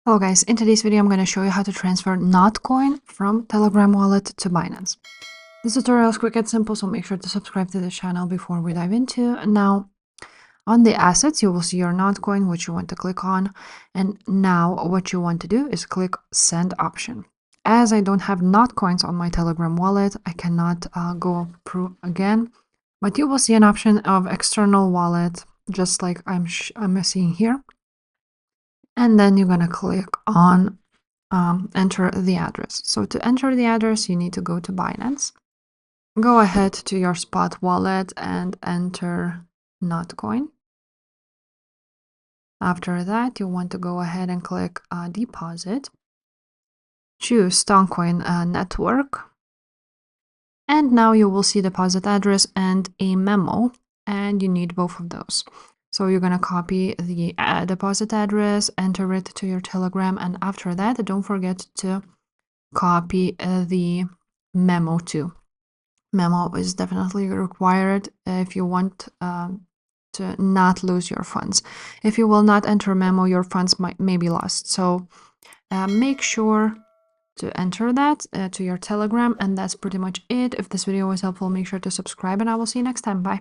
Hello guys, in today's video I'm going to show you how to transfer Notcoin from Telegram wallet to Binance. This tutorial is quick and simple, so make sure to subscribe to the channel before we dive into. Now, on the assets, you will see your Notcoin, which you want to click on. And now what you want to do is click send option. As I don't have Notcoins on my Telegram wallet, I cannot go through again, but you will see an option of external wallet, just like I'm seeing here. And then you're going to click on enter the address. So to enter the address, you need to go to Binance. Go ahead to your spot wallet and enter Notcoin. After that, you want to go ahead and click deposit. Choose Notcoin network. And now you will see deposit address and a memo, and you need both of those. So you're going to copy the deposit address, enter it to your Telegram, and after that, don't forget to copy the memo too. Memo is definitely required if you want to not lose your funds. If you will not enter memo, your funds may be lost. So make sure to enter that to your Telegram, and that's pretty much it. If this video was helpful, make sure to subscribe, and I will see you next time. Bye.